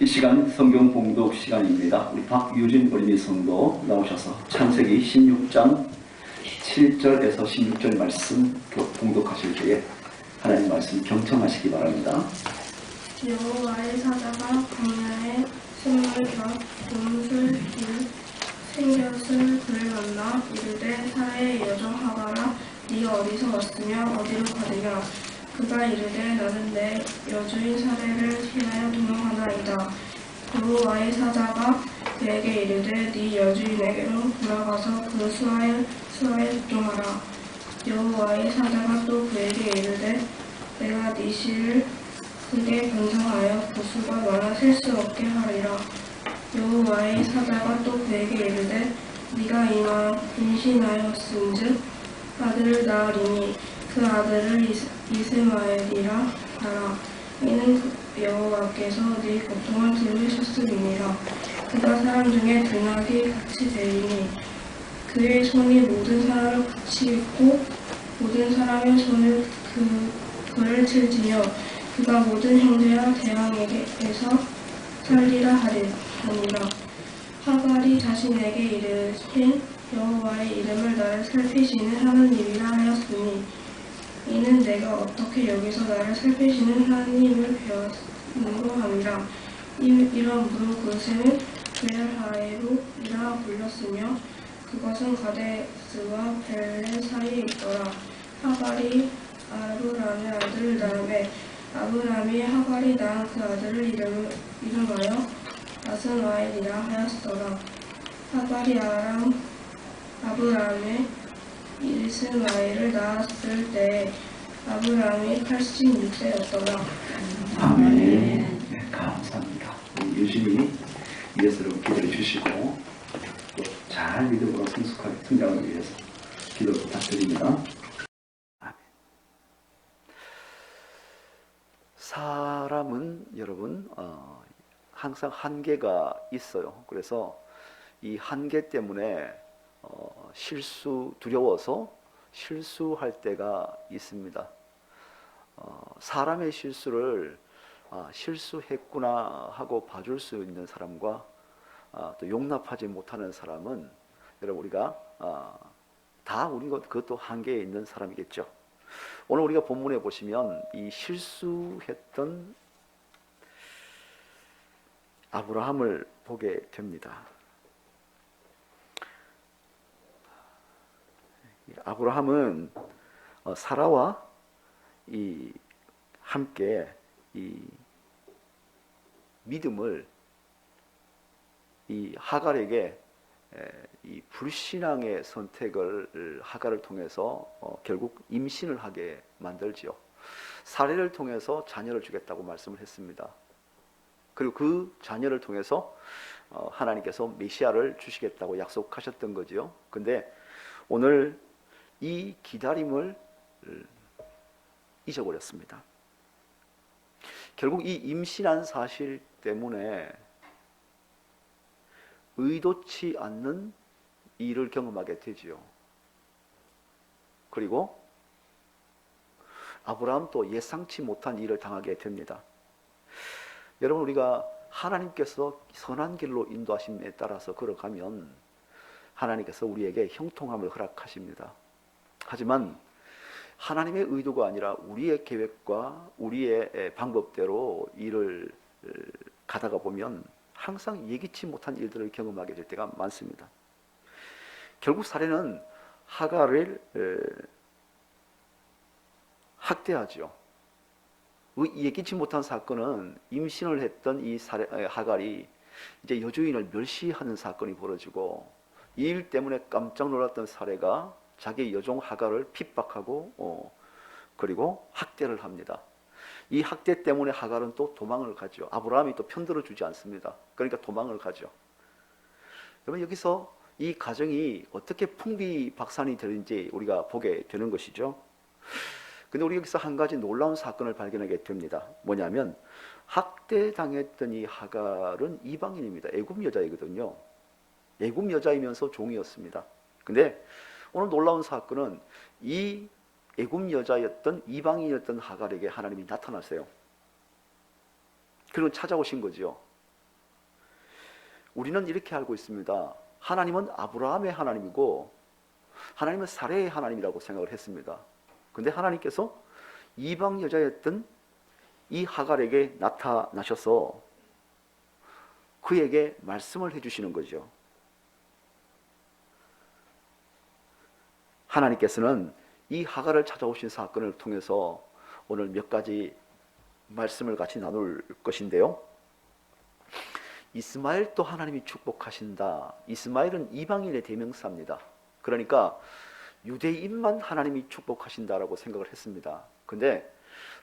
이 시간 성경 봉독 시간입니다. 우리 박유진 어린이 성도 나오셔서 창세기 16장 7절에서 16절 말씀 봉독하실 때에 하나님 말씀 경청하시기 바랍니다. 여호와의 사자가 광야에 스물과 곰술길 생겼을 그를 만나 이르되 사라의 여종 하가라 네가 어디서 왔으며 어디로 가느냐. 그가 이르되 나는 내 여주인 사라를 피하여 도망하나이다. 여호와의 사자가 그에게 이르되 네 여주인에게로 돌아가서 그 수하에 복종하라. 여호와의 사자가 또 그에게 이르되 내가 네 씨를 크게 번성하여 그 수가 많아 셀 수 없게 하리라. 여호와의 사자가 또 그에게 이르되 네가 임신하였은즉 아들을 낳으리니 그 아들을 이스마엘이라 하라. 이는 여호와께서 네 고통을 들으셨음이니라. 그가 사람 중에 등악이 같이 되리니 그의 손이 모든 사람을 붙이고 모든 사람의 손을 그를 칠지며 그가 모든 형제와 대왕에게서 살리라 하니라. 하갈이 자신에게 이르신 여호와의 이름을 나를 살피시는 하나님이라 하였으니 이는 내가 어떻게 여기서 나를 살피시는 하나님을 배웠는고 함이라. 이런 무덤 그릇에는 베알하에로이라 불렸으며 그것은 가데스와 벨레 사이에 있더라. 하갈이 아브람의 아들을 낳음에 아브람이 하갈이 낳은 그 아들을 이름하여 아스마엘이라 하였더라. 하갈이 아브람의 이스마엘을 낳았을 때에 아브람이 86세였더라. 아멘. 네, 감사합니다. 우리 유진이 예수를 기도해 주시고 또 잘 믿음으로 성숙하게 성장을 위해서 기도 부탁드립니다. 사람은 여러분 항상 한계가 있어요. 그래서 이 한계 때문에 두려워서 실수할 때가 있습니다. 사람의 실수를 실수했구나 하고 봐줄 수 있는 사람과 또 용납하지 못하는 사람은 여러분 우리가 그것도 한계에 있는 사람이겠죠. 오늘 우리가 본문에 보시면 이 실수했던 아브라함을 보게 됩니다. 아브라함은 사라와 함께 이 믿음을 이 하갈에게 이 불신앙의 선택을 하갈을 통해서 결국 임신을 하게 만들지요. 사례를 통해서 자녀를 주겠다고 말씀을 했습니다. 그리고 그 자녀를 통해서 하나님께서 메시아를 주시겠다고 약속하셨던 거지요. 근데 오늘 이 기다림을 잊어버렸습니다. 결국 이 임신한 사실 때문에 의도치 않는 일을 경험하게 되지요. 그리고 아브라함도 예상치 못한 일을 당하게 됩니다. 여러분 우리가 하나님께서 선한 길로 인도하심에 따라서 걸어가면 하나님께서 우리에게 형통함을 허락하십니다. 하지만 하나님의 의도가 아니라 우리의 계획과 우리의 방법대로 일을 가다가 보면 항상 예기치 못한 일들을 경험하게 될 때가 많습니다. 결국 사례는 하갈을 학대하죠. 예기치 못한 사건은 임신을 했던 이 하갈이 이제 여주인을 멸시하는 사건이 벌어지고 이 일 때문에 깜짝 놀랐던 사례가 자기 여종 하갈을 핍박하고 그리고 학대를 합니다. 이 학대 때문에 하갈은 또 도망을 가죠. 아브라함이 또 편들어 주지 않습니다. 그러니까 도망을 가죠. 그러면 여기서 이 가정이 어떻게 풍비박산이 되는지 우리가 보게 되는 것이죠. 근데 우리 여기서 한 가지 놀라운 사건을 발견하게 됩니다. 뭐냐면 학대당했던 이 하갈은 이방인입니다. 애굽 여자이거든요. 애굽 여자이면서 종이었습니다. 근데 오늘 놀라운 사건은 이 애굽 여자였던 이방인이었던 하갈에게 하나님이 나타나세요. 그리고 찾아오신 거죠. 우리는 이렇게 알고 있습니다. 하나님은 아브라함의 하나님이고 하나님은 사레의 하나님이라고 생각을 했습니다. 근데 하나님께서 이방 여자였던 이 하갈에게 나타나셔서 그에게 말씀을 해주시는 거죠. 하나님께서는 이 하갈을 찾아오신 사건을 통해서 오늘 몇 가지 말씀을 같이 나눌 것인데요. 이스마엘도 하나님이 축복하신다. 이스마엘은 이방인의 대명사입니다. 그러니까 유대인만 하나님이 축복하신다라고 생각을 했습니다. 근데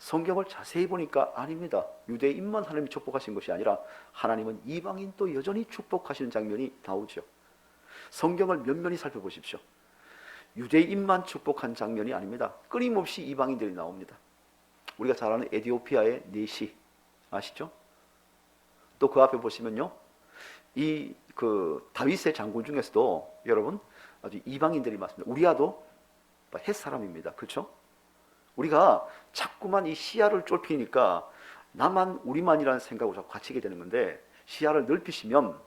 성경을 자세히 보니까 아닙니다. 유대인만 하나님이 축복하신 것이 아니라 하나님은 이방인도 여전히 축복하시는 장면이 나오죠. 성경을 면면히 살펴보십시오. 유대인만 축복한 장면이 아닙니다. 끊임없이 이방인들이 나옵니다. 우리가 잘 아는 에디오피아의 넷이 아시죠? 또 그 앞에 보시면요, 이 다윗의 장군 중에서도 여러분 아주 이방인들이 많습니다. 우리아도 햇 사람입니다. 그렇죠? 우리가 자꾸만 이 시야를 좁히니까 나만 우리만이라는 생각으로 자꾸 갇히게 되는 건데, 시야를 넓히시면,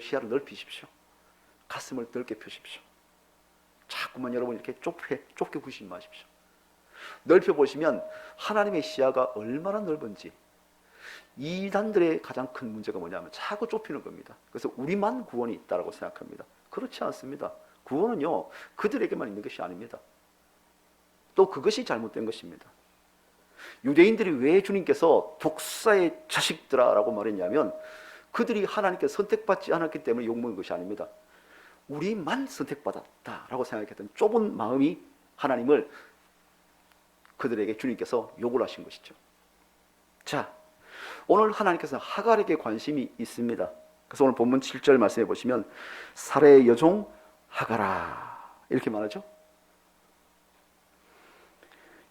시야를 넓히십시오. 가슴을 넓게 펴십시오. 자꾸만 여러분 이렇게 좁게 보시지 마십시오. 넓혀보시면 하나님의 시야가 얼마나 넓은지. 이단들의 가장 큰 문제가 뭐냐면 자꾸 좁히는 겁니다. 그래서 우리만 구원이 있다고 생각합니다. 그렇지 않습니다. 구원은요, 그들에게만 있는 것이 아닙니다. 또 그것이 잘못된 것입니다. 유대인들이 왜 주님께서 독사의 자식들아라고 말했냐면 그들이 하나님께 선택받지 않았기 때문에 욕먹은 것이 아닙니다. 우리만 선택받았다라고 생각했던 좁은 마음이 하나님을 그들에게 주님께서 욕을 하신 것이죠. 자, 오늘 하나님께서 하갈에게 관심이 있습니다. 그래서 오늘 본문 7절 말씀해 보시면 사레의 여종 하갈아 이렇게 말하죠.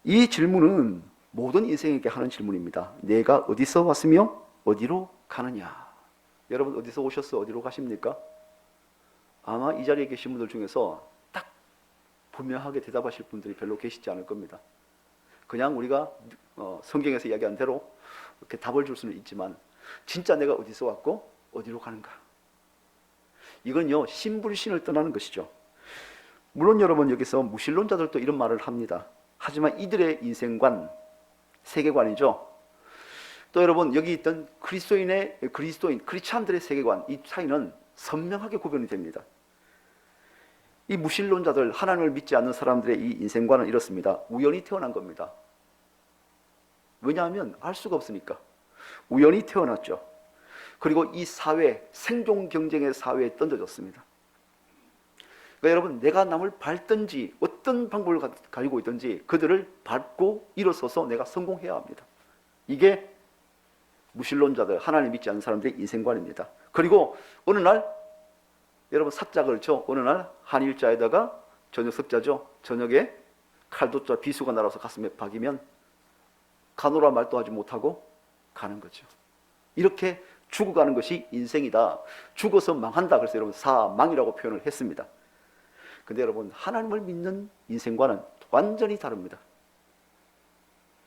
이 질문은 모든 인생에게 하는 질문입니다. 내가 어디서 왔으며 어디로 가느냐. 여러분 어디서 오셨어? 어디로 가십니까? 아마 이 자리에 계신 분들 중에서 딱 분명하게 대답하실 분들이 별로 계시지 않을 겁니다. 그냥 우리가 성경에서 이야기한 대로 이렇게 답을 줄 수는 있지만 진짜 내가 어디서 왔고 어디로 가는가? 이건요, 신불신을 떠나는 것이죠. 물론 여러분 여기서 무신론자들도 이런 말을 합니다. 하지만 이들의 인생관, 세계관이죠. 또 여러분 여기 있던 크리스찬들의 세계관, 이 차이는 선명하게 구별이 됩니다. 이 무신론자들, 하나님을 믿지 않는 사람들의 이 인생관은 이렇습니다. 우연히 태어난 겁니다. 왜냐하면 알 수가 없으니까. 우연히 태어났죠. 그리고 이 사회, 생존 경쟁의 사회에 던져졌습니다. 그러니까 여러분, 내가 남을 밟든지 어떤 방법을 가지고 있든지 그들을 밟고 일어서서 내가 성공해야 합니다. 이게 무신론자들, 하나님 믿지 않는 사람들의 인생관입니다. 그리고 어느 날 여러분 삭자 걸쳐 어느 날 한일자에다가 저녁 석자죠. 저녁에 칼도자 비수가 날아서 가슴에 박이면 가노라 말도 하지 못하고 가는 거죠. 이렇게 죽어가는 것이 인생이다. 죽어서 망한다. 그래서 여러분 사망이라고 표현을 했습니다. 근데 여러분 하나님을 믿는 인생과는 완전히 다릅니다.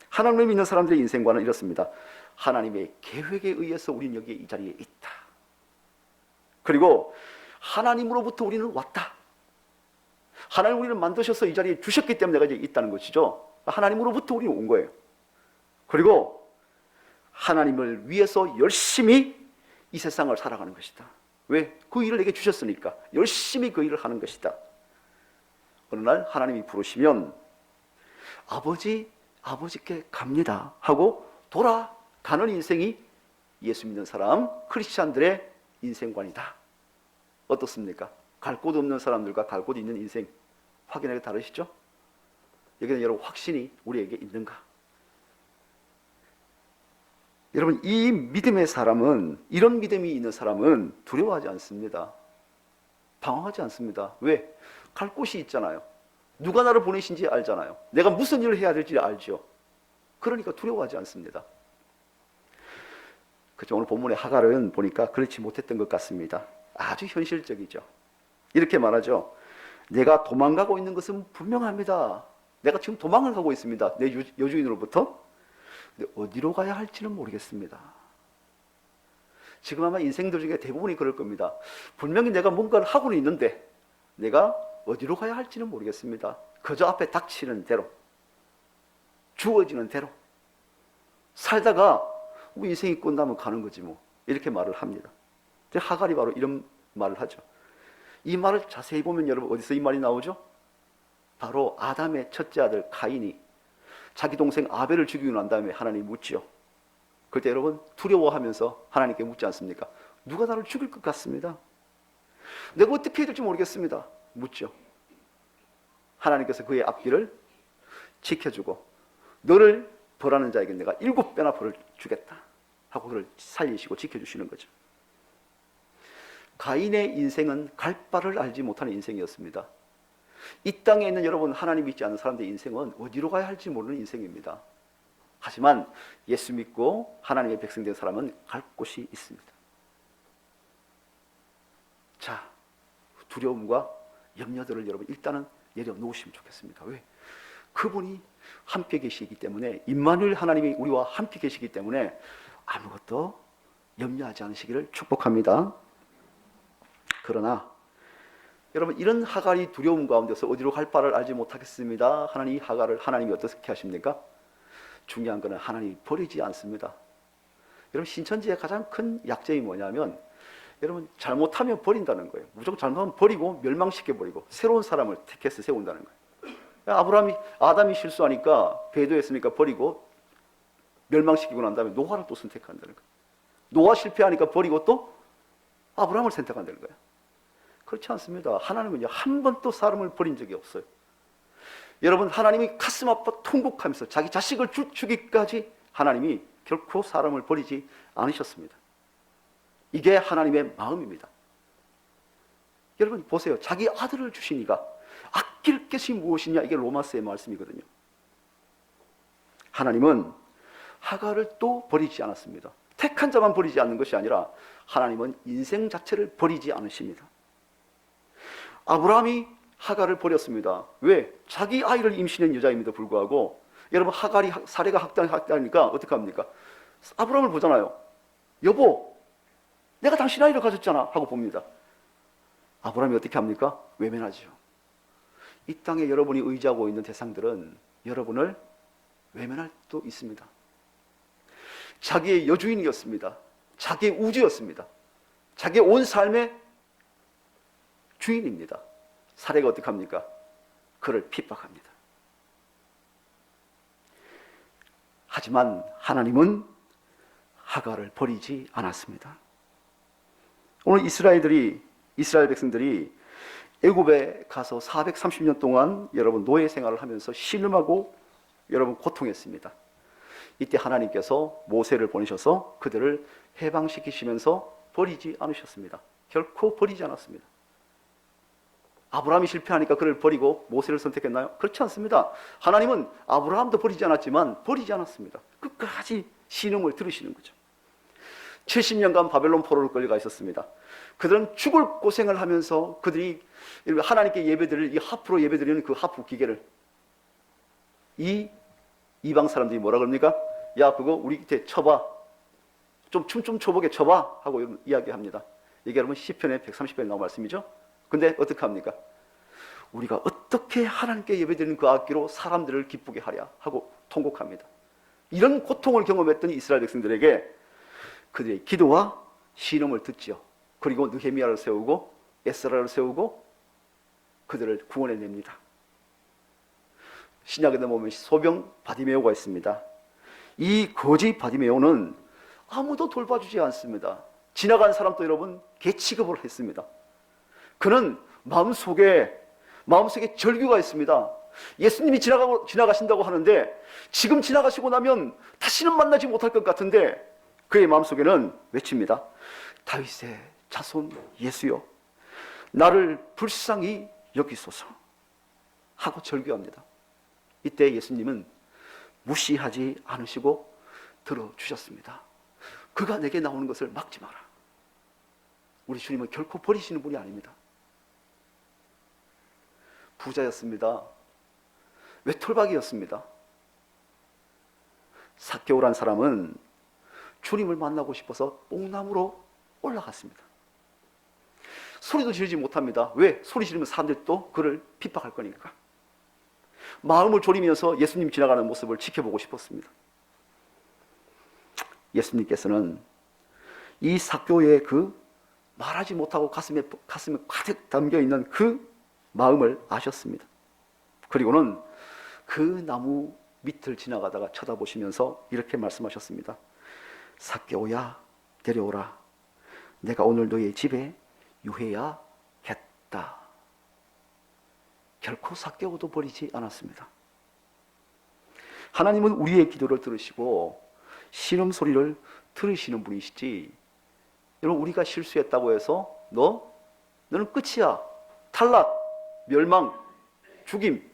하나님을 믿는 사람들의 인생과는 이렇습니다. 하나님의 계획에 의해서 우리는 여기 이 자리에 있다. 그리고 하나님으로부터 우리는 왔다. 하나님 우리를 만드셔서 이 자리에 주셨기 때문에 내가 이제 있다는 것이죠. 하나님으로부터 우리는 온 거예요. 그리고 하나님을 위해서 열심히 이 세상을 살아가는 것이다. 왜? 그 일을 내게 주셨으니까 열심히 그 일을 하는 것이다. 어느 날 하나님이 부르시면 아버지께 갑니다 하고 돌아가는 인생이 예수 믿는 사람, 크리스찬들의 인생관이다. 어떻습니까? 갈 곳 없는 사람들과 갈 곳 있는 인생 확연하게 다르시죠? 여기는 여러분 확신이 우리에게 있는가? 여러분 이 믿음의 사람은, 이런 믿음이 있는 사람은 두려워하지 않습니다. 방황하지 않습니다. 왜? 갈 곳이 있잖아요. 누가 나를 보내신지 알잖아요. 내가 무슨 일을 해야 될지 알죠. 그러니까 두려워하지 않습니다. 그렇죠. 오늘 본문의 하갈은 보니까 그렇지 못했던 것 같습니다. 아주 현실적이죠. 이렇게 말하죠. 내가 도망가고 있는 것은 분명합니다. 내가 지금 도망을 가고 있습니다. 내 여주인으로부터. 근데 어디로 가야 할지는 모르겠습니다. 지금 아마 인생들 중에 대부분이 그럴 겁니다. 분명히 내가 뭔가를 하고는 있는데 내가 어디로 가야 할지는 모르겠습니다. 그저 앞에 닥치는 대로, 주어지는 대로 살다가 뭐 인생이 끝나면 가는 거지 뭐, 이렇게 말을 합니다. 하갈이 바로 이런 말을 하죠. 이 말을 자세히 보면 여러분 어디서 이 말이 나오죠? 바로 아담의 첫째 아들 가인이 자기 동생 아벨을 죽이고 난 다음에 하나님이 묻죠. 그때 여러분 두려워하면서 하나님께 묻지 않습니까? 누가 나를 죽일 것 같습니다. 내가 어떻게 해야 될지 모르겠습니다. 묻죠. 하나님께서 그의 앞길을 지켜주고 너를 벌하는 자에게 내가 7배나 벌을 주겠다 하고 그를 살리시고 지켜주시는 거죠. 가인의 인생은 갈 바를 알지 못하는 인생이었습니다. 이 땅에 있는 여러분, 하나님 믿지 않는 사람들의 인생은 어디로 가야 할지 모르는 인생입니다. 하지만 예수 믿고 하나님의 백성된 사람은 갈 곳이 있습니다. 자, 두려움과 염려들을 여러분 일단은 내려놓으시면 좋겠습니다. 왜? 그분이 함께 계시기 때문에, 임마누엘 하나님이 우리와 함께 계시기 때문에 아무것도 염려하지 않으시기를 축복합니다. 그러나 여러분, 이런 하갈이 두려움 가운데서 어디로 갈 바를 알지 못하겠습니다. 하나님, 하갈을 하나님이 어떻게 하십니까? 중요한 것은 하나님이 버리지 않습니다. 여러분, 신천지의 가장 큰 약점이 뭐냐면 여러분, 잘못하면 버린다는 거예요. 무조건 잘못하면 버리고 멸망시켜버리고 새로운 사람을 택해서 세운다는 거예요. 아담이 실수하니까 배도했으니까 버리고 멸망시키고 난 다음에 노아를 또 선택한다는 거예요. 노아 실패하니까 버리고 또 아브라함을 선택한다는 거예요. 그렇지 않습니다. 하나님은요, 한 번도 사람을 버린 적이 없어요. 여러분, 하나님이 가슴 아파 통곡하면서 자기 자식을 주기까지 하나님이 결코 사람을 버리지 않으셨습니다. 이게 하나님의 마음입니다. 여러분 보세요. 자기 아들을 주시니까 아낄 것이 무엇이냐, 이게 로마서의 말씀이거든요. 하나님은 하갈을 또 버리지 않았습니다. 택한 자만 버리지 않는 것이 아니라 하나님은 인생 자체를 버리지 않으십니다. 아브라함이 하갈을 버렸습니다. 왜? 자기 아이를 임신한 여자임에도 불구하고 여러분, 하갈이 사례가 학대하니까 어떻게 합니까? 아브라함을 보잖아요. 여보, 내가 당신 아이를 가졌잖아 하고 봅니다. 아브라함이 어떻게 합니까? 외면하죠. 이 땅에 여러분이 의지하고 있는 대상들은 여러분을 외면할 수도 있습니다. 자기의 여주인이었습니다. 자기의 우주였습니다. 자기의 온 삶의 주인입니다. 사례가 어떻게 합니까? 그를 핍박합니다. 하지만 하나님은 하갈을 버리지 않았습니다. 오늘 이스라엘 백성들이 애굽에 가서 430년 동안 여러분 노예 생활을 하면서 신음하고 여러분 고통했습니다. 이때 하나님께서 모세를 보내셔서 그들을 해방시키시면서 버리지 않으셨습니다. 결코 버리지 않았습니다. 아브라함이 실패하니까 그를 버리고 모세를 선택했나요? 그렇지 않습니다. 하나님은 아브라함도 버리지 않았지만 버리지 않았습니다. 끝까지 신음을 들으시는 거죠. 70년간 바벨론 포로로 끌려가 있었습니다. 그들은 죽을 고생을 하면서 그들이 하나님께 예배드릴 이 하프로 예배드리는 그 하프 기계를 이 이방 사람들이 뭐라 그럽니까? 야, 그거 우리 밑에 쳐봐. 좀 춤 좀 춰보게 쳐봐 하고 이야기합니다. 이게 여러분 시편의 130편에 나온 말씀이죠. 근데 어떻게 합니까? 우리가 어떻게 하나님께 예배드리는 그 악기로 사람들을 기쁘게 하랴 하고 통곡합니다. 이런 고통을 경험했던 이스라엘 백성들에게 그들의 기도와 신음을 듣지요. 그리고 느헤미야를 세우고 에스라를 세우고 그들을 구원해냅니다. 신약에 보면 소병 바디메오가 있습니다. 이 거지 바디메오는 아무도 돌봐주지 않습니다. 지나간 사람도 여러분 개취급을 했습니다. 그는 마음속에 절규가 있습니다. 예수님이 지나가신다고 하는데 지금 지나가시고 나면 다시는 만나지 못할 것 같은데 그의 마음속에는 외칩니다. 다윗의 자손 예수여, 나를 불쌍히 여기소서 하고 절규합니다. 이때 예수님은 무시하지 않으시고 들어주셨습니다. 그가 내게 나오는 것을 막지 마라. 우리 주님은 결코 버리시는 분이 아닙니다. 부자였습니다. 외톨박이였습니다. 삭개오란 사람은 주님을 만나고 싶어서 뽕나무로 올라갔습니다. 소리도 지르지 못합니다. 왜? 소리 지르면 사람들이 또 그를 핍박할 거니까. 마음을 졸이면서 예수님 지나가는 모습을 지켜보고 싶었습니다. 예수님께서는 이 삭개오의 그 말하지 못하고 가슴에 가득 담겨있는 그 마음을 아셨습니다. 그리고는 그 나무 밑을 지나가다가 쳐다보시면서 이렇게 말씀하셨습니다. 삭개오야, 데려오라. 내가 오늘 너의 집에 유해야겠다. 결코 삭개오도 버리지 않았습니다. 하나님은 우리의 기도를 들으시고 신음소리를 들으시는 분이시지, 여러분, 우리가 실수했다고 해서 너는 끝이야, 탈락, 멸망, 죽임,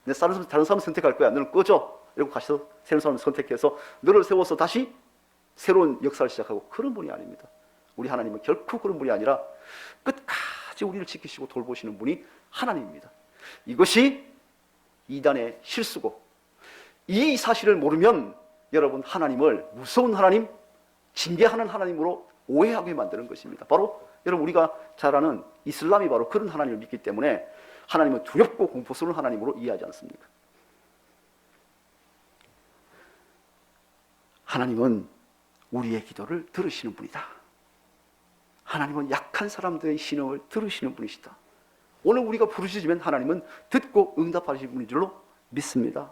내 다른 사람 선택할 거야, 너는 꺼져, 이러고 가셔서 새로운 사람을 선택해서 너를 세워서 다시 새로운 역사를 시작하고, 그런 분이 아닙니다. 우리 하나님은 결코 그런 분이 아니라 끝까지 우리를 지키시고 돌보시는 분이 하나님입니다. 이것이 이단의 실수고, 이 사실을 모르면 여러분, 하나님을 무서운 하나님, 징계하는 하나님으로 오해하게 만드는 것입니다. 바로 여러분, 우리가 잘 아는 이슬람이 바로 그런 하나님을 믿기 때문에 하나님은 두렵고 공포스러운 하나님으로 이해하지 않습니까? 하나님은 우리의 기도를 들으시는 분이다. 하나님은 약한 사람들의 신음을 들으시는 분이시다. 오늘 우리가 부르짖으면 하나님은 듣고 응답하시는 분인 줄로 믿습니다.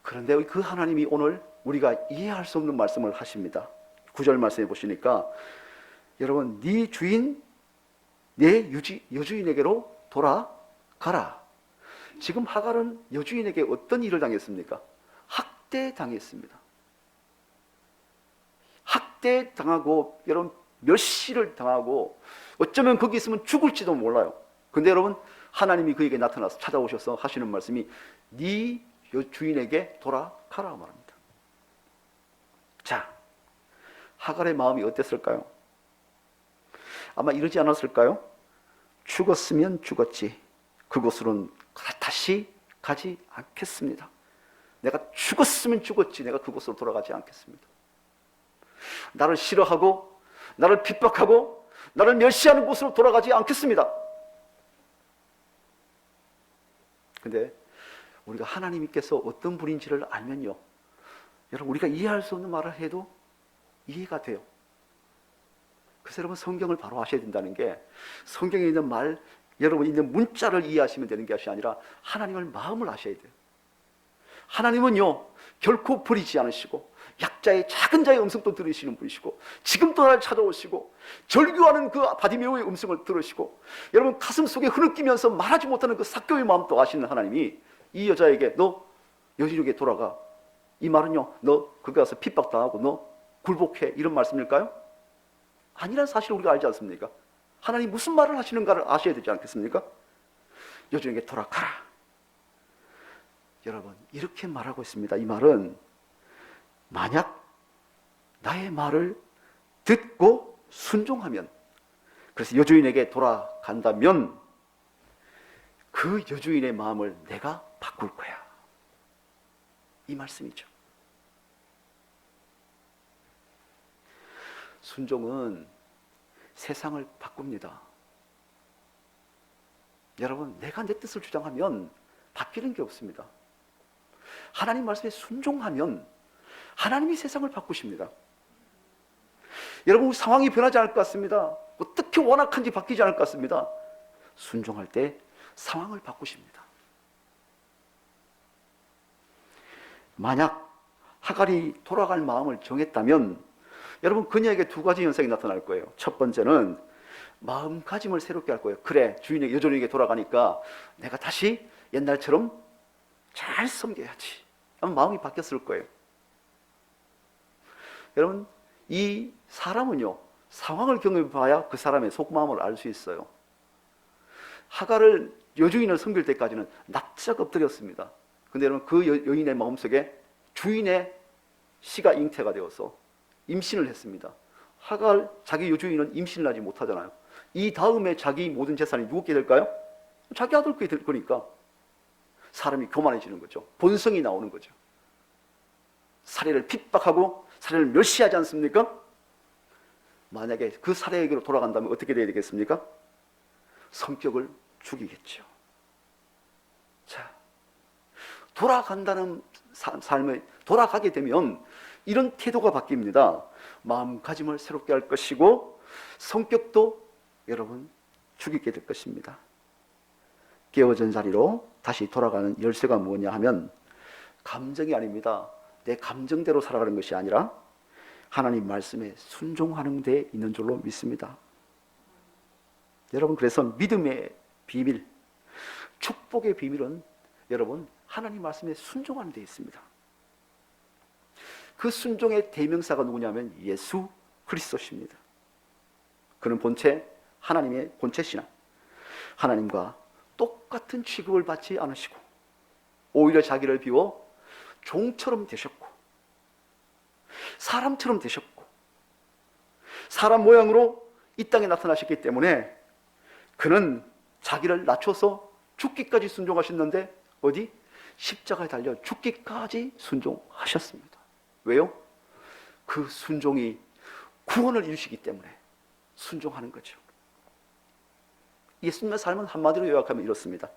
그런데 그 하나님이 오늘 우리가 이해할 수 없는 말씀을 하십니다. 9절 말씀해 보시니까, 여러분, 네 주인 내 여주인에게로 돌아가라. 지금 하갈은 여주인에게 어떤 일을 당했습니까? 학대당했습니다. 학대당하고, 여러분, 멸시를 당하고, 어쩌면 거기 있으면 죽을지도 몰라요. 근데 여러분, 하나님이 그에게 나타나서 찾아오셔서 하시는 말씀이 네 주인에게 돌아가라 말합니다. 자, 하갈의 마음이 어땠을까요? 아마 이러지 않았을까요? 죽었으면 죽었지, 그곳으로는 다시 가지 않겠습니다. 내가 죽었으면 죽었지, 내가 그곳으로 돌아가지 않겠습니다. 나를 싫어하고 나를 핍박하고 나를 멸시하는 곳으로 돌아가지 않겠습니다. 근데 우리가 하나님께서 어떤 분인지를 알면요, 여러분, 우리가 이해할 수 없는 말을 해도 이해가 돼요. 그래서 여러분, 성경을 바로 아셔야 된다는 게, 성경에 있는 말, 여러분 있는 문자를 이해하시면 되는 것이 아니라 하나님의 마음을 아셔야 돼요. 하나님은요, 결코 버리지 않으시고 약자의, 작은 자의 음성도 들으시는 분이시고, 지금도 나를 찾아오시고 절규하는 그 바디메오의 음성을 들으시고, 여러분 가슴 속에 흐느끼면서 말하지 못하는 그 삭개오의 마음도 아시는 하나님이 이 여자에게 너 여주인에게 돌아가, 이 말은요, 너 거기 가서 핍박당하고 너 굴복해, 이런 말씀일까요? 아니라는 사실을 우리가 알지 않습니까? 하나님 무슨 말을 하시는가를 아셔야 되지 않겠습니까? 여주인에게 돌아가라. 여러분, 이렇게 말하고 있습니다. 이 말은 만약 나의 말을 듣고 순종하면, 그래서 여주인에게 돌아간다면 그 여주인의 마음을 내가 바꿀 거야, 이 말씀이죠. 순종은 세상을 바꿉니다. 여러분, 내가 내 뜻을 주장하면 바뀌는 게 없습니다. 하나님 말씀에 순종하면 하나님이 세상을 바꾸십니다. 여러분, 상황이 변하지 않을 것 같습니다. 어떻게 원악한지 바뀌지 않을 것 같습니다. 순종할 때 상황을 바꾸십니다. 만약 하갈이 돌아갈 마음을 정했다면 여러분, 그녀에게 두 가지 현상이 나타날 거예요. 첫 번째는 마음가짐을 새롭게 할 거예요. 그래, 여주인에게 돌아가니까 내가 다시 옛날처럼 잘 섬겨야지, 마음이 바뀌었을 거예요. 여러분, 이 사람은요, 상황을 경험해봐야 그 사람의 속마음을 알 수 있어요. 하갈을, 여주인을 섬길 때까지는 납작 엎드렸습니다. 근데 여러분, 그 여인의 마음속에 주인의 씨가 잉태가 되어서 임신을 했습니다. 하갈, 자기 여주인은 임신을 하지 못하잖아요. 이 다음에 자기 모든 재산이 누구께 될까요? 자기 아들께 될 거니까 사람이 교만해지는 거죠. 본성이 나오는 거죠. 사례를 핍박하고 사례를 멸시하지 않습니까? 만약에 그 살해에게로 돌아간다면 어떻게 돼야 되겠습니까? 성격을 죽이겠죠. 자, 돌아간다는 삶에 돌아가게 되면 이런 태도가 바뀝니다. 마음가짐을 새롭게 할 것이고 성격도 여러분 죽이게 될 것입니다. 깨어진 자리로 다시 돌아가는 열쇠가 뭐냐 하면 감정이 아닙니다. 내 감정대로 살아가는 것이 아니라 하나님 말씀에 순종하는 데 있는 줄로 믿습니다. 여러분, 그래서 믿음의 비밀, 축복의 비밀은 여러분 하나님 말씀에 순종하는 데 있습니다. 그 순종의 대명사가 누구냐면 예수 그리스도십니다. 그는 본체 하나님의 본체시나 하나님과 똑같은 취급을 받지 않으시고 오히려 자기를 비워 종처럼 되셨고 사람처럼 되셨고 사람 모양으로 이 땅에 나타나셨기 때문에 그는 자기를 낮춰서 죽기까지 순종하셨는데 어디? 십자가에 달려 죽기까지 순종하셨습니다. 왜요? 그 순종이 구원을 이루시기 때문에 순종하는 거죠. 예수님의 삶은 한마디로 요약하면 이렇습니다.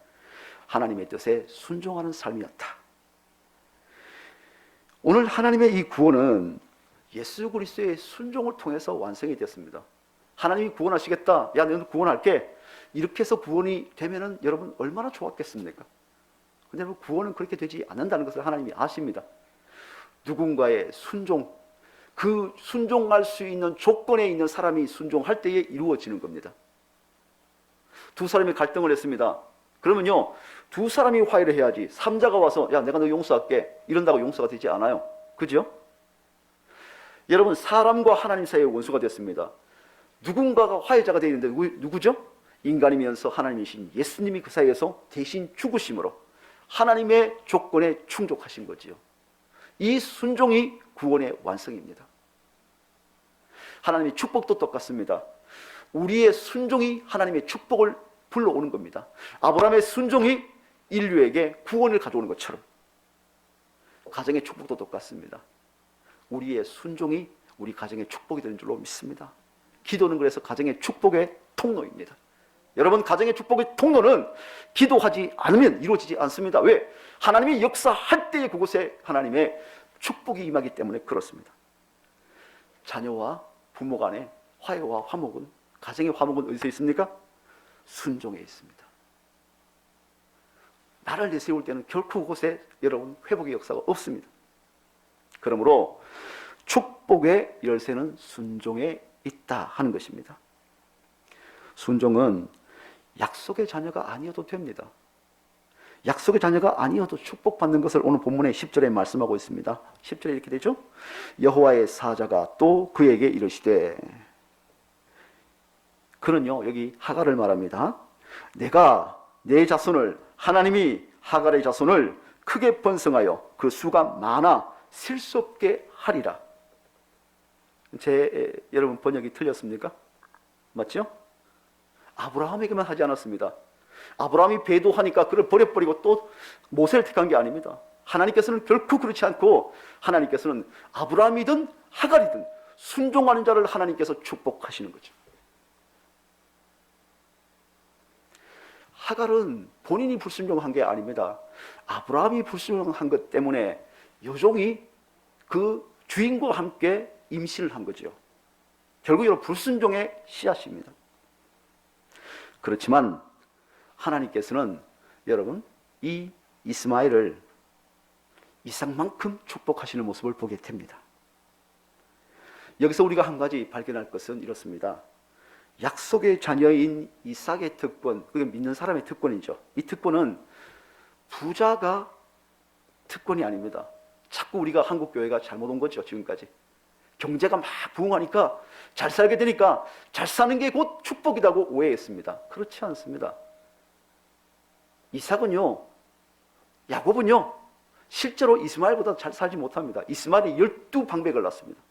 하나님의 뜻에 순종하는 삶이었다. 오늘 하나님의 이 구원은 예수 그리스도의 순종을 통해서 완성이 됐습니다. 하나님이 구원하시겠다. 야, 너는 구원할게. 이렇게 해서 구원이 되면은 여러분 얼마나 좋았겠습니까? 근데 구원은 그렇게 되지 않는다는 것을 하나님이 아십니다. 누군가의 순종, 그 순종할 수 있는 조건에 있는 사람이 순종할 때에 이루어지는 겁니다. 두 사람이 갈등을 했습니다. 그러면요, 두 사람이 화해를 해야지. 삼자가 와서 야, 내가 너 용서할게 이런다고 용서가 되지 않아요. 그죠? 여러분, 사람과 하나님 사이의 원수가 됐습니다. 누군가가 화해자가 되어 있는데 누구죠? 인간이면서 하나님이신 예수님이 그 사이에서 대신 죽으심으로 하나님의 조건에 충족하신 거지요. 이 순종이 구원의 완성입니다. 하나님의 축복도 똑같습니다. 우리의 순종이 하나님의 축복을 불러오는 겁니다. 아브라함의 순종이 인류에게 구원을 가져오는 것처럼 가정의 축복도 똑같습니다. 우리의 순종이 우리 가정의 축복이 되는 줄로 믿습니다. 기도는 그래서 가정의 축복의 통로입니다. 여러분, 가정의 축복의 통로는 기도하지 않으면 이루어지지 않습니다. 왜? 하나님이 역사할 때에 그곳에 하나님의 축복이 임하기 때문에 그렇습니다. 자녀와 부모 간의 화해와 화목은, 가정의 화목은 어디서 있습니까? 순종에 있습니다. 나를 내세울 때는 결코 그곳에 여러분 회복의 역사가 없습니다. 그러므로 축복의 열쇠는 순종에 있다 하는 것입니다. 순종은 약속의 자녀가 아니어도 됩니다. 약속의 자녀가 아니어도 축복받는 것을 오늘 본문의 10절에 말씀하고 있습니다. 10절에 이렇게 되죠. 여호와의 사자가 또 그에게 이르시되, 그는요 여기 하갈을 말합니다. 내가 내 자손을, 하나님이 하갈의 자손을 크게 번성하여 그 수가 많아 셀 수 없게 하리라. 여러분 번역이 틀렸습니까? 맞죠? 아브라함에게만 하지 않았습니다. 아브라함이 배도하니까 그를 버려버리고 또 모세를 택한 게 아닙니다. 하나님께서는 결코 그렇지 않고 하나님께서는 아브라함이든 하갈이든 순종하는 자를 하나님께서 축복하시는 거죠. 하갈은 본인이 불순종한 게 아닙니다. 아브라함이 불순종한 것 때문에 여종이 그 주인과 함께 임신을 한 거죠. 결국 여러분 불순종의 씨앗입니다. 그렇지만 하나님께서는 여러분 이 이스마엘을 이삭만큼 축복하시는 모습을 보게 됩니다. 여기서 우리가 한 가지 발견할 것은 이렇습니다. 약속의 자녀인 이삭의 특권, 그게 믿는 사람의 특권이죠. 이 특권은 부자가 특권이 아닙니다. 자꾸 우리가 한국 교회가 잘못 온 거죠. 지금까지 경제가 막 부흥하니까 잘 살게 되니까 잘 사는 게 곧 축복이라고 오해했습니다. 그렇지 않습니다. 이삭은요, 야곱은요 실제로 이스마엘보다 잘 살지 못합니다. 이스마엘이 12방백을 낳습니다.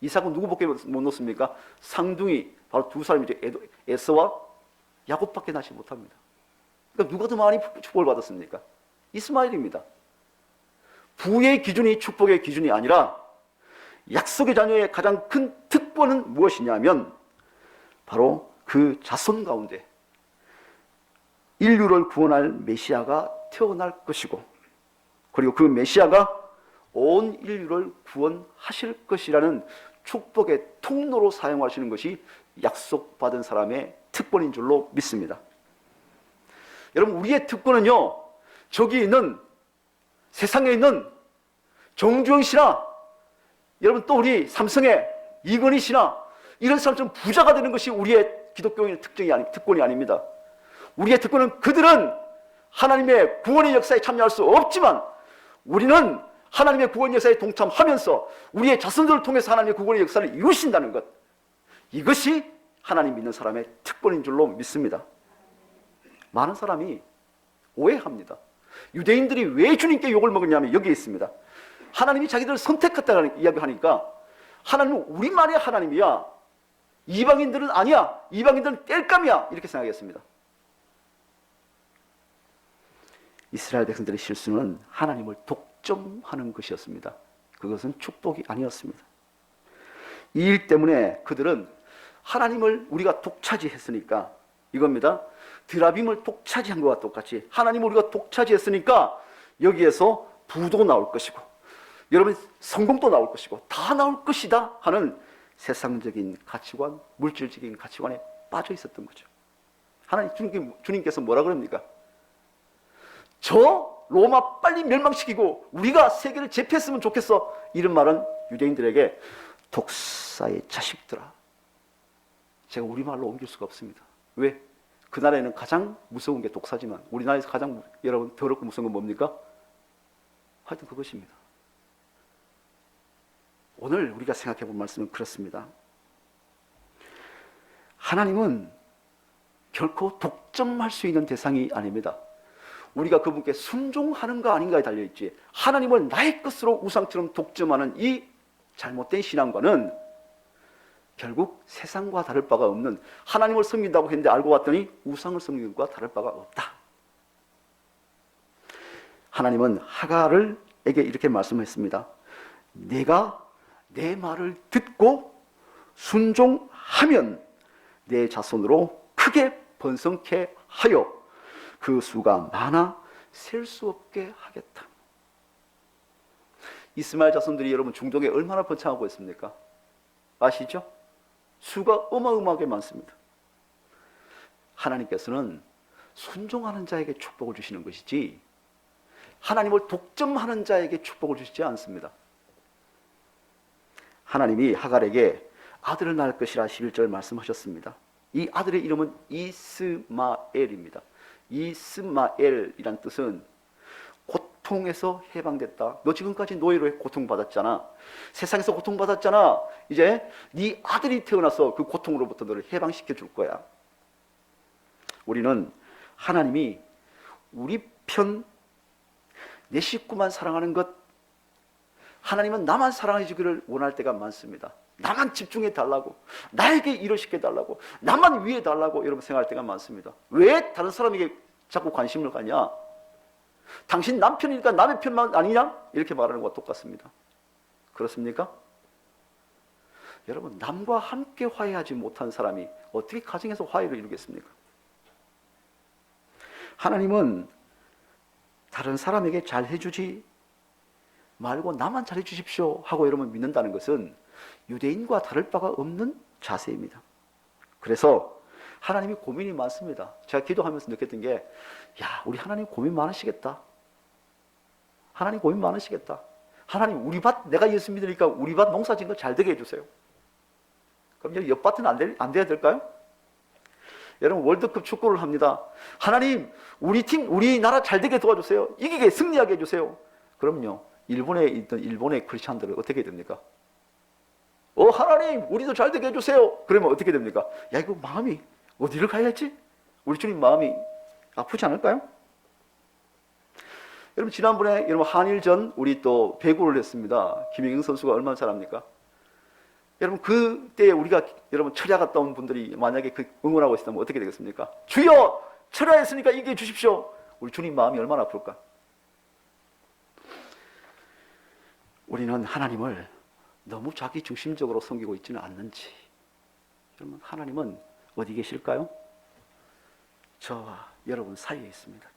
이삭은 누구밖에 못 낳습니까? 상둥이 바로 두 사람이죠. 에서와 야곱밖에 낳지 못합니다. 그러니까 누가 더 많이 축복을 받았습니까? 이스마엘입니다. 부의 기준이 축복의 기준이 아니라 약속의 자녀의 가장 큰 특권 특권은 무엇이냐면 바로 그 자손 가운데 인류를 구원할 메시아가 태어날 것이고, 그리고 그 메시아가 온 인류를 구원하실 것이라는 축복의 통로로 사용하시는 것이 약속받은 사람의 특권인 줄로 믿습니다. 여러분, 우리의 특권은요, 저기 있는 세상에 있는 정주영 씨나 여러분 또 우리 삼성의 이건희 씨나 이런 사람처럼 부자가 되는 것이 우리의 기독교인의 특권이 아닙니다. 우리의 특권은 그들은 하나님의 구원의 역사에 참여할 수 없지만 우리는 하나님의 구원 역사에 동참하면서 우리의 자손들을 통해서 하나님의 구원의 역사를 이루신다는 것, 이것이 하나님 믿는 사람의 특권인 줄로 믿습니다. 많은 사람이 오해합니다. 유대인들이 왜 주님께 욕을 먹었냐면 여기에 있습니다. 하나님이 자기들을 선택했다는 이야기하니까 하나님은 우리만의 하나님이야, 이방인들은 아니야, 이방인들은 땔감이야, 이렇게 생각했습니다. 이스라엘 백성들의 실수는 하나님을 독점하는 것이었습니다. 그것은 축복이 아니었습니다. 이 일 때문에 그들은 하나님을 우리가 독차지했으니까, 이겁니다. 드라빔을 독차지한 것과 똑같이 하나님을 우리가 독차지했으니까 여기에서 부도 나올 것이고 여러분 성공도 나올 것이고 다 나올 것이다 하는 세상적인 가치관, 물질적인 가치관에 빠져 있었던 거죠. 하나님 주님께서 뭐라 그럽니까? 저 로마 빨리 멸망시키고 우리가 세계를 제패했으면 좋겠어, 이런 말은 유대인들에게 독사의 자식들아, 제가 우리말로 옮길 수가 없습니다. 왜? 그 나라에는 가장 무서운 게 독사지만 우리나라에서 가장 여러분 더럽고 무서운 건 뭡니까? 하여튼 그것입니다. 오늘 우리가 생각해 볼 말씀은 그렇습니다. 하나님은 결코 독점할 수 있는 대상이 아닙니다. 우리가 그분께 순종하는가 아닌가에 달려있지, 하나님을 나의 것으로 우상처럼 독점하는 이 잘못된 신앙과는 결국 세상과 다를 바가 없는, 하나님을 섬긴다고 했는데 알고 봤더니 우상을 섬기는 것과 다를 바가 없다. 하나님은 하갈에게 이렇게 말씀했습니다. 내가 내 말을 듣고 순종하면 내 자손으로 크게 번성케 하여 그 수가 많아 셀 수 없게 하겠다. 이스마엘 자손들이 여러분 중동에 얼마나 번창하고 있습니까? 아시죠? 수가 어마어마하게 많습니다. 하나님께서는 순종하는 자에게 축복을 주시는 것이지 하나님을 독점하는 자에게 축복을 주시지 않습니다. 하나님이 하갈에게 아들을 낳을 것이라 11절 말씀하셨습니다. 이 아들의 이름은 이스마엘입니다. 이스마엘이란 뜻은 고통에서 해방됐다. 너 지금까지 노예로 고통받았잖아. 세상에서 고통받았잖아. 이제 네 아들이 태어나서 그 고통으로부터 너를 해방시켜 줄 거야. 우리는 하나님이 우리 편, 내 식구만 사랑하는 것, 하나님은 나만 사랑해 주기를 원할 때가 많습니다. 나만 집중해 달라고, 나에게 일을 시켜 달라고, 나만 위해 달라고 여러분 생각할 때가 많습니다. 왜 다른 사람에게 자꾸 관심을 갖냐? 당신 남편이니까 남의 편만 아니냐? 이렇게 말하는 것과 똑같습니다. 그렇습니까? 여러분, 남과 함께 화해하지 못한 사람이 어떻게 가정에서 화해를 이루겠습니까? 하나님은 다른 사람에게 잘 해주지 말고 나만 잘해 주십시오 하고 여러분 믿는다는 것은 유대인과 다를 바가 없는 자세입니다. 그래서 하나님이 고민이 많습니다. 제가 기도하면서 느꼈던 게, 야, 우리 하나님 고민 많으시겠다. 하나님 고민 많으시겠다. 하나님, 우리 밭, 내가 예수 믿으니까 우리 밭 농사 짓는 거 잘 되게 해주세요. 그럼 여기 옆밭은 안 돼야 될까요? 여러분, 월드컵 축구를 합니다. 하나님, 우리 팀, 우리나라 잘 되게 도와주세요. 이기게, 승리하게 해주세요. 그럼요, 일본에 있던 일본의 크리스찬들은 어떻게 됩니까? 하나님, 우리도 잘 되게 해주세요. 그러면 어떻게 됩니까? 야, 이거 마음이 어디를 가야 할지? 우리 주님 마음이 아프지 않을까요? 여러분, 지난번에 여러분 한일전 우리 또 배구를 했습니다. 김연경 선수가 얼마나 잘합니까? 여러분, 그때 우리가 여러분 철야 갔다 온 분들이 만약에 그 응원하고 있었다면 어떻게 되겠습니까? 주여, 철야했으니까 이기해 주십시오. 우리 주님 마음이 얼마나 아플까? 우리는 하나님을 너무 자기 중심적으로 섬기고 있지는 않는지. 여러분, 하나님은 어디 계실까요? 저와 여러분 사이에 있습니다.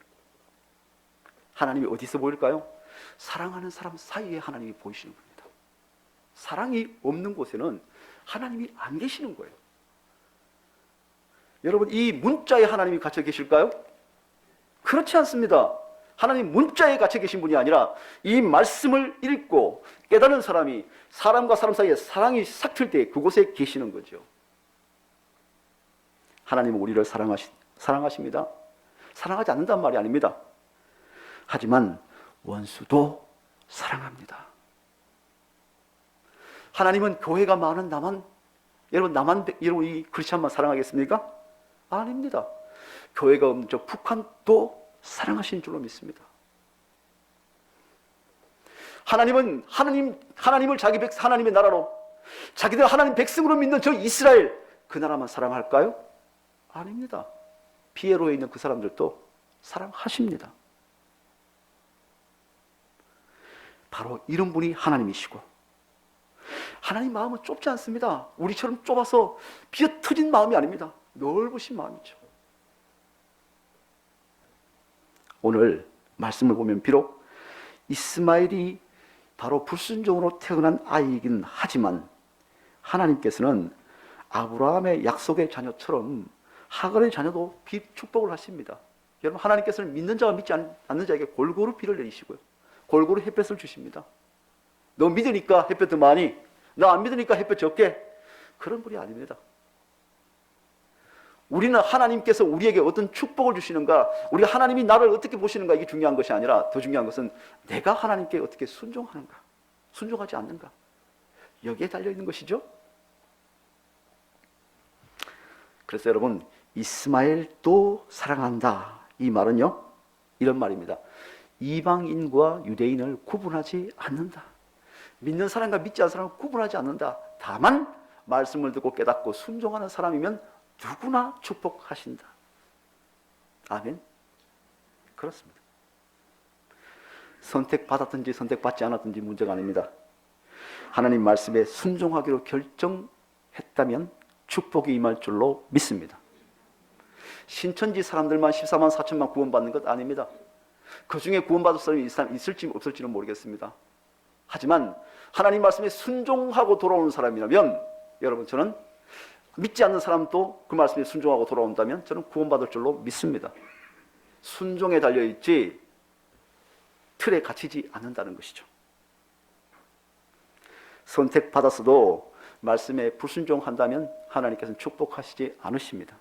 하나님이 어디서 보일까요? 사랑하는 사람 사이에 하나님이 보이시는 겁니다. 사랑이 없는 곳에는 하나님이 안 계시는 거예요. 여러분, 이 문자에 하나님이 갇혀 계실까요? 그렇지 않습니다. 하나님 문자에 갇혀 계신 분이 아니라 이 말씀을 읽고 깨닫는 사람이 사람과 사람 사이에 사랑이 싹틀 때 그곳에 계시는 거죠. 하나님은 우리를 사랑하십니다. 사랑하지 않는단 말이 아닙니다. 하지만 원수도 사랑합니다. 하나님은 교회가 많은 여러분 이 크리스찬만 사랑하겠습니까? 아닙니다. 교회가 없는 저 북한도 사랑하시는 줄로 믿습니다. 하나님을 하나님의 나라로 자기들 하나님 백성으로 믿는 저 이스라엘 그 나라만 사랑할까요? 아닙니다. 피에로에 있는 그 사람들도 사랑하십니다. 바로 이런 분이 하나님이시고, 하나님 마음은 좁지 않습니다. 우리처럼 좁아서 비어터진 마음이 아닙니다. 넓으신 마음이죠. 오늘 말씀을 보면 비록 이스마엘이 바로 불순종으로 태어난 아이이긴 하지만 하나님께서는 아브라함의 약속의 자녀처럼 하갈의 자녀도 축복을 하십니다. 여러분, 하나님께서는 믿는 자와 믿지 않는 자에게 골고루 비를 내리시고요, 골고루 햇볕을 주십니다. 너 믿으니까 햇볕 더 많이, 너 안 믿으니까 햇볕 적게, 그런 분이 아닙니다. 우리는 하나님께서 우리에게 어떤 축복을 주시는가, 우리가 하나님이 나를 어떻게 보시는가, 이게 중요한 것이 아니라 더 중요한 것은 내가 하나님께 어떻게 순종하는가, 순종하지 않는가, 여기에 달려있는 것이죠. 그래서 여러분, 이스마엘도 사랑한다, 이 말은요 이런 말입니다. 이방인과 유대인을 구분하지 않는다. 믿는 사람과 믿지 않는 사람을 구분하지 않는다. 다만 말씀을 듣고 깨닫고 순종하는 사람이면 누구나 축복하신다. 아멘. 그렇습니다. 선택받았든지 선택받지 않았든지 문제가 아닙니다. 하나님 말씀에 순종하기로 결정했다면 축복이 임할 줄로 믿습니다. 신천지 사람들만 14만 4천만 구원받는 것 아닙니다. 그 중에 구원받을 사람이 있을지 없을지는 모르겠습니다. 하지만 하나님 말씀에 순종하고 돌아오는 사람이라면, 여러분, 저는 믿지 않는 사람도 그 말씀에 순종하고 돌아온다면 저는 구원받을 줄로 믿습니다. 순종에 달려있지 틀에 갇히지 않는다는 것이죠. 선택받았어도 말씀에 불순종한다면 하나님께서는 축복하시지 않으십니다.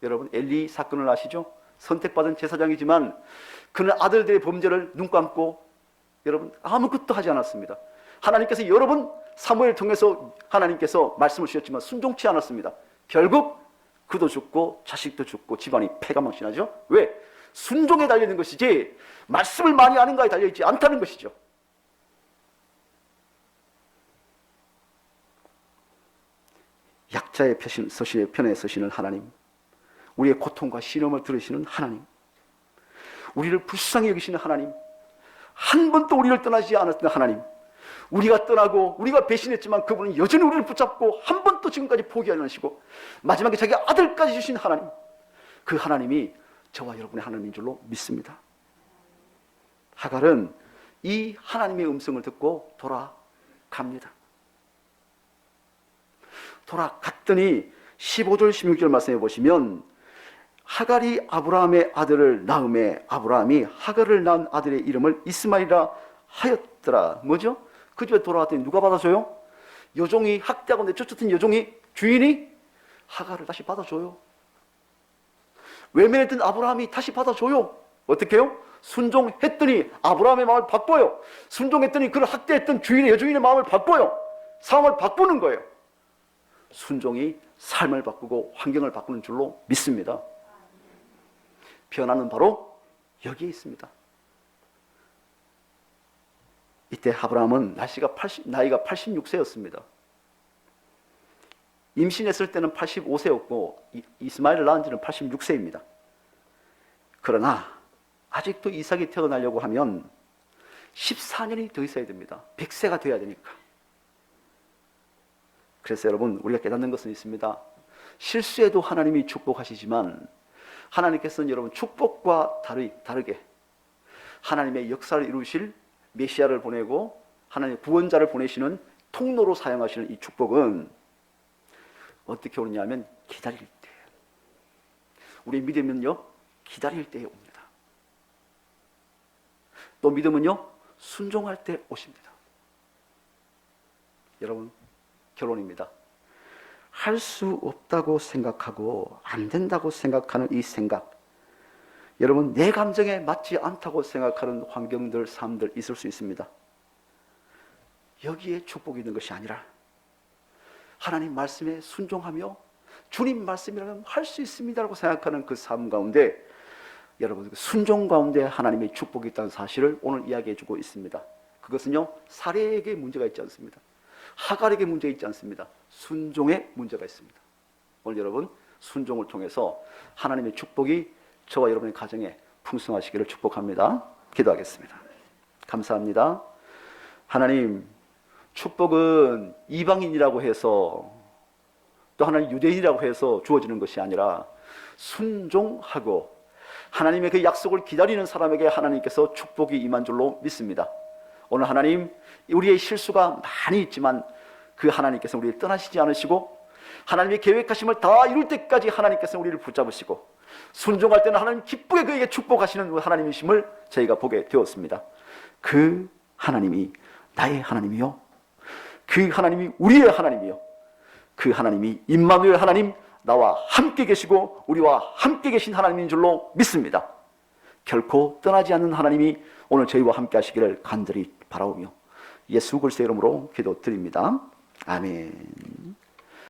여러분, 엘리 사건을 아시죠? 선택받은 제사장이지만 그는 아들들의 범죄를 눈 감고 여러분 아무것도 하지 않았습니다. 하나님께서 여러 번 사무엘을 통해서 하나님께서 말씀을 주셨지만 순종치 않았습니다. 결국 그도 죽고 자식도 죽고 집안이 패가망신하죠. 왜? 순종에 달려있는 것이지 말씀을 많이 아는가에 달려있지 않다는 것이죠. 약자의 편에 서시는 하나님, 우리의 고통과 시련을 들으시는 하나님, 우리를 불쌍히 여기시는 하나님, 한 번도 우리를 떠나지 않았던 하나님, 우리가 떠나고 우리가 배신했지만 그분은 여전히 우리를 붙잡고 한 번도 지금까지 포기하지 않으시고 마지막에 자기 아들까지 주신 하나님, 그 하나님이 저와 여러분의 하나님인 줄로 믿습니다. 하갈은 이 하나님의 음성을 듣고 돌아갑니다. 돌아갔더니 15절 16절 말씀해 보시면, 하갈이 아브라함의 아들을 낳음에 아브라함이 하갈을 낳은 아들의 이름을 이스마엘이라 하였더라. 뭐죠? 그 집에 돌아왔더니 누가 받아줘요? 여종이, 학대하고 내쫓았던 여종이, 주인이 하갈을 다시 받아줘요. 외면했던 아브라함이 다시 받아줘요. 어떻게 해요? 순종했더니 아브라함의 마음을 바꿔요. 순종했더니 그를 학대했던 주인의, 여종의 마음을 바꿔요. 상황을 바꾸는 거예요. 순종이 삶을 바꾸고 환경을 바꾸는 줄로 믿습니다. 변화는 바로 여기에 있습니다. 이때 아브라함은 나이가 86세였습니다. 임신했을 때는 85세였고 이스마엘을 낳은 지는 86세입니다. 그러나 아직도 이삭이 태어나려고 하면 14년이 더 있어야 됩니다. 100세가 돼야 되니까. 그래서 여러분, 우리가 깨닫는 것은 있습니다. 실수에도 하나님이 축복하시지만 하나님께서는 여러분 축복과 다르게 하나님의 역사를 이루실 메시아를 보내고 하나님의 구원자를 보내시는 통로로 사용하시는 이 축복은 어떻게 오느냐면 기다릴 때, 우리 믿음은요 기다릴 때에 옵니다. 또 믿음은요 순종할 때 오십니다. 여러분, 결론입니다. 할 수 없다고 생각하고 안 된다고 생각하는 이 생각, 여러분 내 감정에 맞지 않다고 생각하는 환경들, 삶들 있을 수 있습니다. 여기에 축복이 있는 것이 아니라 하나님 말씀에 순종하며 주님 말씀이라면 할 수 있습니다라고 생각하는 그 삶 가운데, 여러분 그 순종 가운데 하나님의 축복이 있다는 사실을 오늘 이야기해 주고 있습니다. 그것은요 사례에게 문제가 있지 않습니다. 하갈에게 문제가 있지 않습니다. 순종에 문제가 있습니다. 오늘 여러분 순종을 통해서 하나님의 축복이 저와 여러분의 가정에 풍성하시기를 축복합니다. 기도하겠습니다. 감사합니다. 하나님, 축복은 이방인이라고 해서 또 하나님 유대인이라고 해서 주어지는 것이 아니라 순종하고 하나님의 그 약속을 기다리는 사람에게 하나님께서 축복이 임한 줄로 믿습니다. 오늘 하나님, 우리의 실수가 많이 있지만 그 하나님께서 우리를 떠나시지 않으시고 하나님의 계획하심을 다 이룰 때까지 하나님께서 우리를 붙잡으시고 순종할 때는 하나님 기쁘게 그에게 축복하시는 하나님이심을 저희가 보게 되었습니다. 그 하나님이 나의 하나님이요, 그 하나님이 우리의 하나님이요, 그 하나님이 임마누엘 하나님, 나와 함께 계시고 우리와 함께 계신 하나님인 줄로 믿습니다. 결코 떠나지 않는 하나님이 오늘 저희와 함께 하시기를 간절히 바라오며 예수 그리스도의 이름으로 기도드립니다. 아멘.